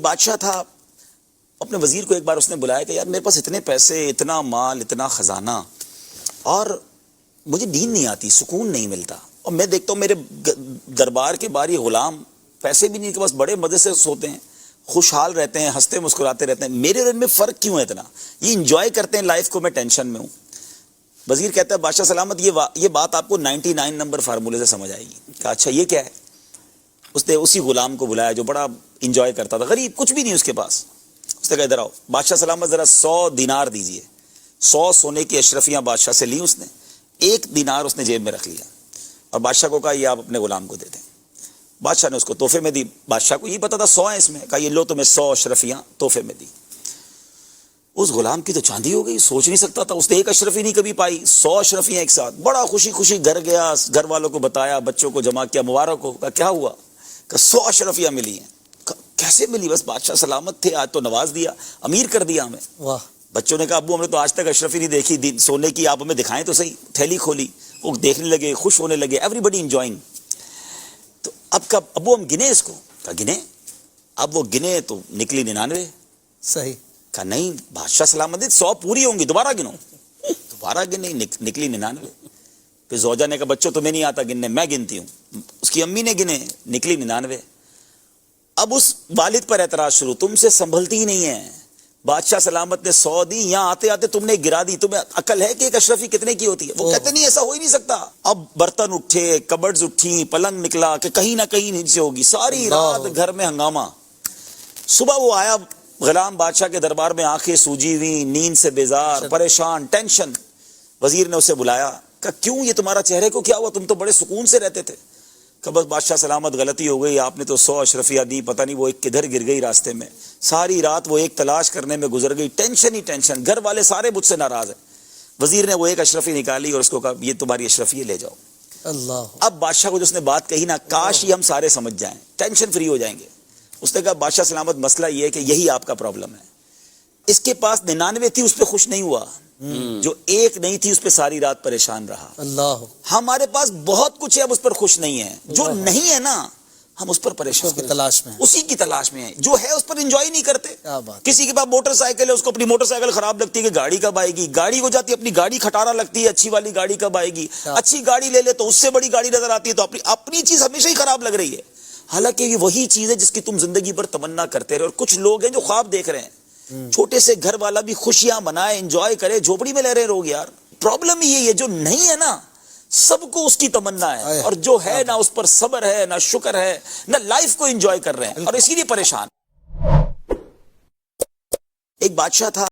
ایک بادشاہ تھا، اپنے وزیر کو ایک بار اس نے بلایا کہ یار میرے پاس اتنے پیسے، اتنا مال، اتنا خزانہ، اور مجھے نیند نہیں آتی، سکون نہیں ملتا، اور میں دیکھتا ہوں میرے دربار کے باہر یہ غلام پیسے بھی نہیں، ان کے پاس بڑے مزے سے سوتے ہیں، خوشحال رہتے ہیں، ہنستے مسکراتے رہتے ہیں، میرے اور ان میں فرق کیوں ہے اتنا؟ یہ انجوائے کرتے ہیں لائف کو، میں ٹینشن میں ہوں۔ وزیر کہتا ہے بادشاہ سلامت یہ بات آپ کو 99 نمبر فارمولے سے سمجھ آئے گی۔ کہا اچھا یہ کیا ہے؟ اس نے اسی غلام کو بلایا جو بڑا انجوائے کرتا تھا، غریب، کچھ بھی نہیں اس کے پاس۔ اس نے کہا ادھر آؤ، بادشاہ سلامت ذرا 100 دینار دیجئے۔ 100 سونے کی اشرفیاں بادشاہ سے لی اس نے، 1 دینار اس نے جیب میں رکھ لیا، اور بادشاہ کو کہا یہ آپ اپنے غلام کو دے دیں۔ بادشاہ نے اس کو تحفے میں دی، بادشاہ کو یہ پتا تھا 100 ہے اس میں، کہا یہ لو تمہیں 100 اشرفیاں تحفے میں دی۔ اس غلام کی تو چاندی ہو گئی، سوچ نہیں سکتا تھا، اس نے 1 اشرفی نہیں کبھی پائی، 100 اشرفیاں ایک ساتھ، بڑا خوشی خوشی گھر گیا، گھر والوں کو بتایا، بچوں کو جمع کیا، مبارک ہو۔ کہا کیا ہوا؟ کہ 100 اشرفیاں ملی ہیں۔ کیسے ملی؟ بس بادشاہ سلامت تھے، آج تو نواز دیا، امیر کر دیا ہمیں۔ واہ۔ بچوں نے کہا ابو ہم نے تو آج تک اشرفی نہیں دیکھی سونے کی، آپ ہمیں دکھائیں تو صحیح۔ تھیلی کھولی، وہ دیکھنے لگے، خوش ہونے لگے، ایوری بڈی انجوائنگ۔ تو اب کب ابو ہم گنے اس کو؟ کہا گنے؟ اب وہ گنے تو نکلی 99۔ صحیح۔ کہا نہیں بادشاہ سلامت 100 پوری ہوں گی، دوبارہ گنو۔ دوبارہ گنے، نکلی 99۔ پھر زوجہ نے کہا بچوں تمہیں نہیں آتا گننے، میں گنتی ہوں۔ اس کی امی نے گنے، نکلی 99۔ اب اس والد پر اعتراض شروع، تم سے سنبھلتی ہی نہیں ہے، بادشاہ سلامت نے 100 دی، یہاں آتے آتے تم نے گرا دی، تمہیں عقل ہے کہ ایک اشرفی کتنے کی ہوتی ہے؟ وہ کہتے نہیں ایسا ہو ہی نہیں سکتا۔ اب برتن اٹھے، کبڈز اٹھی، پلنگ نکلا کہ کہیں نہ کہیں نیچے ہوگی، ساری رات گھر میں ہنگامہ۔ صبح وہ آیا غلام بادشاہ کے دربار میں، آنکھیں سوجی ہوئی، نیند سے بیزار، پریشان، ٹینشن۔ وزیر نے اسے بلایا، کہا کیوں یہ تمہارا چہرے کو کیا ہوا؟ تم تو بڑے سکون سے رہتے تھے۔ کہ بس بادشاہ سلامت غلطی ہو گئی، آپ نے تو 100 اشرفیاں دی، پتہ نہیں وہ ایک کدھر گر گئی راستے میں، ساری رات وہ ایک تلاش کرنے میں گزر گئی، ٹینشن ہی ٹینشن، گھر والے سارے مجھ سے ناراض ہیں۔ وزیر نے وہ 1 اشرفی نکالی اور اس کو کہا یہ تمہاری اشرفی لے جاؤ۔ اللہ۔ اب بادشاہ کو جو اس نے بات کہی نا، کاش یہ ہم سارے سمجھ جائیں، ٹینشن فری ہو جائیں گے۔ اس نے کہا بادشاہ سلامت مسئلہ یہ ہے کہ یہی آپ کا پرابلم ہے، اس کے پاس 99 تھی، اس پہ خوش نہیں ہوا، جو 1 نہیں تھی اس پہ ساری رات پریشان رہا۔ اللہ۔ ہمارے پاس بہت کچھ ہے، اب اس پر خوش نہیں ہے، جو نہیں ہے نا ہم اس پر پریشان کی تلاش میں، اسی کی تلاش میں ہیں، جو ہے اس پر انجوائے نہیں کرتے۔ کیا بات۔ کسی کے پاس موٹر سائیکل ہے، اس کو اپنی موٹر سائیکل خراب لگتی ہے کہ گاڑی کب آئے گی، گاڑی ہو جاتی ہے اپنی گاڑی کھٹارا لگتی ہے، اچھی والی گاڑی کب آئے گی، اچھی گاڑی لے لے تو اس سے بڑی گاڑی نظر آتی ہے، تو اپنی چیز ہمیشہ ہی خراب لگ رہی ہے، حالانکہ یہ وہی چیز ہے جس کی تم زندگی پر تمنا کرتے رہے۔ اور کچھ لوگ ہیں جو خواب دیکھ رہے ہیں، چھوٹے سے گھر والا بھی خوشیاں منائے، انجوائے کرے، جھوپڑی میں رہ رہے لوگ یار۔ پرابلم یہ ہے جو نہیں ہے نا سب کو اس کی تمنا ہے، اور جو ہے نہ اس پر صبر ہے، نہ شکر ہے، نہ لائف کو انجوائے کر رہے ہیں، اور اسی لیے پریشان۔ ایک بادشاہ تھا،